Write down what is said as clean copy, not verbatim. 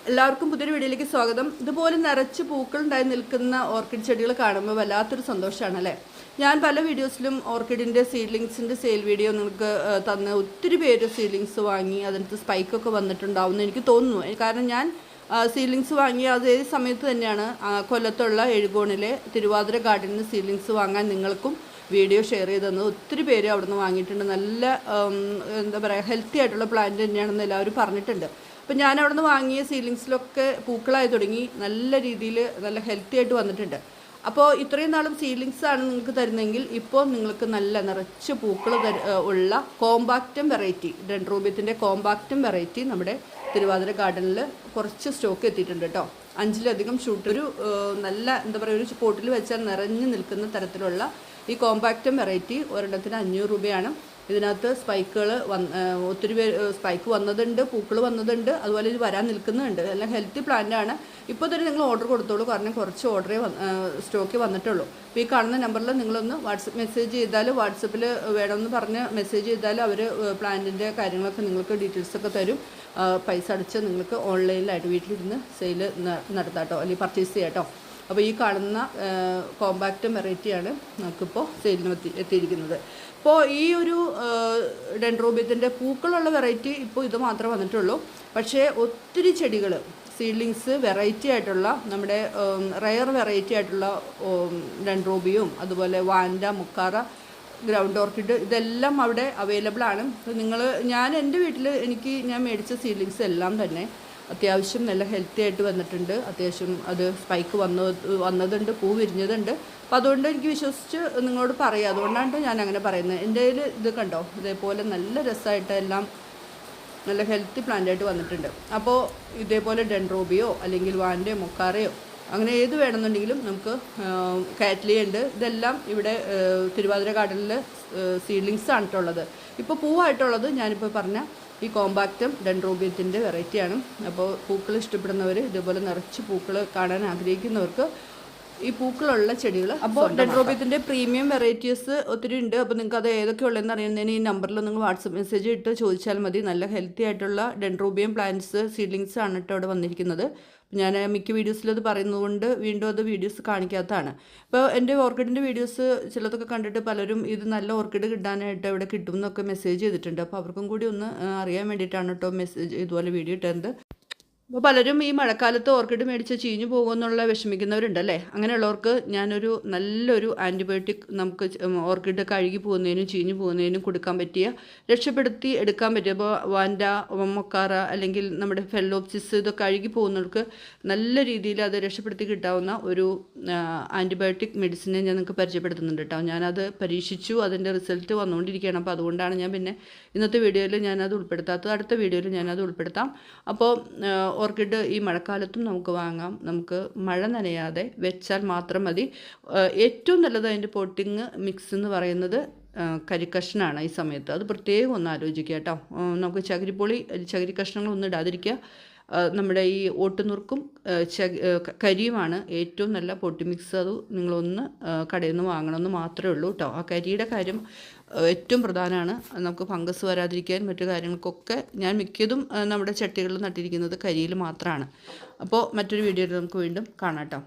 എല്ലാവർക്കും പുതിയൊരു വീഡിയോയിലേക്ക് സ്വാഗതം. ഇതുപോലെ നിറച്ച് പൂക്കളുണ്ടായി നിൽക്കുന്ന ഓർക്കിഡ് ചെടികൾ കാണുമ്പോൾ വല്ലാത്തൊരു സന്തോഷമാണ് അല്ലേ. ഞാൻ പല വീഡിയോസിലും ഓർക്കിഡിൻ്റെ സീഡ്ലിങ്സിൻ്റെ സെയിൽ വീഡിയോ നിങ്ങൾക്ക് തന്ന് ഒത്തിരി പേര് സീഡ്ലിങ്സ് വാങ്ങി അതിനകത്ത് സ്പൈക്കൊക്കെ വന്നിട്ടുണ്ടാവുമെന്ന് എനിക്ക് തോന്നുന്നു. കാരണം ഞാൻ സീഡ്ലിങ്സ് വാങ്ങിയ അതേ സമയത്ത് തന്നെയാണ് കൊല്ലത്തുള്ള എഴുകോണിലെ തിരുവാതിര ഗാർഡനിൽ സീഡ്ലിങ്സ് വാങ്ങാൻ നിങ്ങൾക്കും വീഡിയോ ഷെയർ ചെയ്ത് ഒത്തിരി പേര് അവിടെ നിന്ന് വാങ്ങിയിട്ടുണ്ട്. നല്ല എന്താ പറയുക, ഹെൽത്തി ആയിട്ടുള്ള പ്ലാന്റ് തന്നെയാണെന്ന് എല്ലാവരും പറഞ്ഞിട്ടുണ്ട്. അപ്പോൾ ഞാൻ അവിടെ നിന്ന് വാങ്ങിയ സീഡ്ലിങ്സിലൊക്കെ പൂക്കളായി തുടങ്ങി, നല്ല രീതിയിൽ നല്ല ഹെൽത്തി ആയിട്ട് വന്നിട്ടുണ്ട്. അപ്പോൾ ഇത്രയും നാളും സീഡ്ലിങ്സാണ് നിങ്ങൾക്ക് തരുന്നതെങ്കിൽ ഇപ്പോൾ നിങ്ങൾക്ക് നല്ല നിറച്ച് പൂക്കൾ ഉള്ള കോമ്പാക്റ്റം വെറൈറ്റി, ഡെൻഡ്രോബിയത്തിൻ്റെ കോമ്പാക്റ്റം വെറൈറ്റി നമ്മുടെ തിരുവാതിര ഗാർഡനിൽ കുറച്ച് സ്റ്റോക്ക് എത്തിയിട്ടുണ്ട് കേട്ടോ. 5ലധികം ഷൂട്ട്, ഒരു നല്ല എന്താ പറയുക, ഒരു പോട്ടിൽ വെച്ചാൽ നിറഞ്ഞു നിൽക്കുന്ന തരത്തിലുള്ള ഈ കോമ്പാക്റ്റം വെറൈറ്റി ഒരെണ്ണത്തിന് 500 രൂപയാണ്. ഇതിനകത്ത് സ്പൈക്കുകൾ ഒത്തിരി പേര് സ്പൈക്ക് വന്നതുണ്ട്, പൂക്കൾ വന്നതുണ്ട്, അതുപോലെ ഇത് വരാൻ നിൽക്കുന്നുണ്ട്. എല്ലാം ഹെൽത്തി പ്ലാന്റാണ്. ഇപ്പോൾ തന്നെ നിങ്ങൾ ഓർഡർ കൊടുത്തോളൂ, കാരണം കുറച്ച് ഓർഡറേ സ്റ്റോക്ക് വന്നിട്ടുള്ളൂ. അപ്പോൾ ഈ കാണുന്ന നമ്പറിൽ നിങ്ങളൊന്ന് വാട്സപ്പ് മെസ്സേജ് ചെയ്താൽ, വാട്സപ്പിൽ വേണമെന്ന് പറഞ്ഞ് മെസ്സേജ് ചെയ്താൽ അവർ പ്ലാന്റിൻ്റെ കാര്യങ്ങളൊക്കെ നിങ്ങൾക്ക് ഡീറ്റെയിൽസൊക്കെ തരും. പൈസ അടിച്ച് നിങ്ങൾക്ക് ഓൺലൈനിലായിട്ട് വീട്ടിലിരുന്ന് സെയിൽ നടത്താം കേട്ടോ, അല്ലെങ്കിൽ പർച്ചേസ് ചെയ്യാം കേട്ടോ. അപ്പോൾ ഈ കാണുന്ന കോമ്പാക്റ്റ് വെറൈറ്റിയാണ് നമുക്കിപ്പോൾ സെയിലിന് എത്തിയിരിക്കുന്നത്. ഇപ്പോൾ ഈ ഒരു ഡെൻഡ്രോബിയത്തിൻ്റെ പൂക്കളുള്ള വെറൈറ്റി ഇപ്പോൾ ഇത് മാത്രമേ വന്നിട്ടുള്ളൂ. പക്ഷേ ഒത്തിരി ചെടികൾ സീഡ്ലിങ്സ് വെറൈറ്റി ആയിട്ടുള്ള നമ്മുടെ റയർ വെറൈറ്റി ആയിട്ടുള്ള ഡെൻഡ്രോബിയും അതുപോലെ വാൻഡ, മുക്കാറ, ഗ്രൗണ്ട് ഓർക്കിഡ് ഇതെല്ലാം അവിടെ അവൈലബിൾ ആണ്. ഞാൻ എൻ്റെ വീട്ടിൽ ഞാൻ മേടിച്ച സീഡ്ലിങ്സ് എല്ലാം തന്നെ അത്യാവശ്യം നല്ല ഹെൽത്തി ആയിട്ട് വന്നിട്ടുണ്ട്. അത്യാവശ്യം അത് സ്പൈക്ക് വന്നതുണ്ട്, പൂ വിരിഞ്ഞതുണ്ട്. അപ്പോൾ അതുകൊണ്ട് എനിക്ക് വിശ്വസിച്ച് നിങ്ങളോട് പറയാം. അതുകൊണ്ടാണ് ഞാൻ അങ്ങനെ പറയുന്നത്. എൻ്റെ കയ്യിൽ ഇത് കണ്ടോ, ഇതേപോലെ നല്ല രസമായിട്ട് എല്ലാം നല്ല ഹെൽത്തി പ്ലാന്റായിട്ട് വന്നിട്ടുണ്ട്. അപ്പോൾ ഇതേപോലെ ഡെൻഡ്രോബിയോ അല്ലെങ്കിൽ വാൻഡയോ മൊക്കാറയോ അങ്ങനെ ഏത് വേണമെന്നുണ്ടെങ്കിലും നമുക്ക് കാറ്റ്ലിയ ഉണ്ട്. ഇതെല്ലാം ഇവിടെ തിരുവാതിര ഗാർഡനിൽ സീഡ്ലിങ്സ് ആണിട്ടുള്ളത്. ഇപ്പോൾ പൂവായിട്ടുള്ളത് ഞാനിപ്പോൾ പറഞ്ഞ ഈ കോമ്പാക്റ്റം ഡെൻഡ്രോബിയത്തിൻ്റെ വെറൈറ്റിയാണ്. അപ്പോൾ പൂക്കൾ ഇഷ്ടപ്പെടുന്നവർ, ഇതേപോലെ നിറച്ച് പൂക്കൾ കാണാൻ ആഗ്രഹിക്കുന്നവർക്ക് ഈ പൂക്കളുള്ള ചെടികൾ. അപ്പോൾ ഡെൻഡ്രോബിയത്തിൻ്റെ പ്രീമിയം വെറൈറ്റീസ് ഒത്തിരി ഉണ്ട്. അപ്പോൾ നിങ്ങൾക്ക് അത് ഏതൊക്കെ ഉള്ളതെന്ന് അറിയുന്നതിന് ഈ നമ്പറിൽ നിങ്ങൾ വാട്സപ്പ് മെസ്സേജ് ഇട്ട് ചോദിച്ചാൽ മതി. നല്ല ഹെൽത്തി ആയിട്ടുള്ള ഡെൻഡ്രോബിയം പ്ലാന്റ്സ് സീഡ്ലിങ്സ് ആണ് കേട്ടോ അവിടെ വന്നിരിക്കുന്നത്. ഞാൻ മിക്ക വീഡിയോസിലും അത് പറയുന്നതുകൊണ്ട് വീണ്ടും അത് വീഡിയോസ് കാണിക്കാത്തതാണ്. ഇപ്പോൾ എൻ്റെ ഓർക്കിഡിൻ്റെ വീഡിയോസ് ചിലതൊക്കെ കണ്ടിട്ട് പലരും ഇത് നല്ല ഓർക്കിഡ് കിട്ടാനായിട്ട് ഇവിടെ കിട്ടും എന്നൊക്കെ മെസ്സേജ് ചെയ്തിട്ടുണ്ട്. അപ്പോൾ അവർക്കും കൂടി ഒന്ന് അറിയാൻ വേണ്ടിയിട്ടാണ് കേട്ടോ മെസ്സേജ് ഇതുപോലെ വീഡിയോ ഇട്ടത്. അപ്പോൾ പലരും ഈ മഴക്കാലത്ത് ഓർക്കിഡ് മേടിച്ച് ചീഞ്ഞു പോകുമെന്നുള്ള വിഷമിക്കുന്നവരുണ്ടല്ലേ. അങ്ങനെയുള്ളവർക്ക് ഞാനൊരു നല്ലൊരു ആൻറ്റിബയോട്ടിക് നമുക്ക് ഓർക്കിഡ് കഴുകി പോകുന്നതിനും ചീഞ്ഞു പോകുന്നതിനും കൊടുക്കാൻ പറ്റിയ, രക്ഷപ്പെടുത്തി എടുക്കാൻ പറ്റിയ, ഇപ്പോൾ വാൻഡ, മൊക്കാറ അല്ലെങ്കിൽ നമ്മുടെ ഫെല്ലോപ്സിസ് ഇതൊക്കെ കഴുകി പോകുന്നവർക്ക് നല്ല രീതിയിൽ അത് രക്ഷപ്പെടുത്തി കിട്ടാവുന്ന ഒരു ആൻറ്റിബയോട്ടിക് മെഡിസിനെ ഞാൻ നിങ്ങൾക്ക് പരിചയപ്പെടുത്തുന്നുണ്ട് കേട്ടോ. ഞാനത് പരീക്ഷിച്ചു, അതിൻ്റെ റിസൾട്ട് വന്നുകൊണ്ടിരിക്കുകയാണ്. അപ്പോൾ അതുകൊണ്ടാണ് ഞാൻ പിന്നെ ഇന്നത്തെ വീഡിയോയിൽ ഞാനത് ഉൾപ്പെടുത്താത്തത്. അടുത്ത വീഡിയോയിൽ ഞാനത് ഉൾപ്പെടുത്താം. അപ്പോൾ ഓർക്കിഡ് ഈ മഴക്കാലത്തും നമുക്ക് വാങ്ങാം. നമുക്ക് മഴ നനയാതെ വെച്ചാൽ മാത്രം മതി. ഏറ്റവും നല്ലത് അതിൻ്റെ പോട്ടിങ് മിക്സ് എന്ന് പറയുന്നത് കരിക്കഷ്ണമാണ് ഈ സമയത്ത്. അത് പ്രത്യേകം ഒന്ന് ആലോചിക്കുക കേട്ടോ. നമുക്ക് ചകിരി കഷ്ണങ്ങളൊന്നും ഇടാതിരിക്കുക. നമ്മുടെ ഈ ഓട്ടുനുറുക്കും കരിയുമാണ് ഏറ്റവും നല്ല പൊട്ടി മിക്സ്. അത് നിങ്ങളൊന്ന് കടയിൽ നിന്ന് വാങ്ങണമെന്ന് മാത്രമേ ഉള്ളൂ കേട്ടോ. ആ കരിയുടെ കാര്യം ഏറ്റവും പ്രധാനമാണ്. നമുക്ക് ഫംഗസ് വരാതിരിക്കാൻ മറ്റു കാര്യങ്ങൾക്കൊക്കെ ഞാൻ മിക്കതും നമ്മുടെ ചട്ടികളിൽ നട്ടിരിക്കുന്നത് കരിയിൽ മാത്രമാണ്. അപ്പോൾ മറ്റൊരു വീഡിയോയിൽ നമുക്ക് വീണ്ടും കാണാം കേട്ടോ.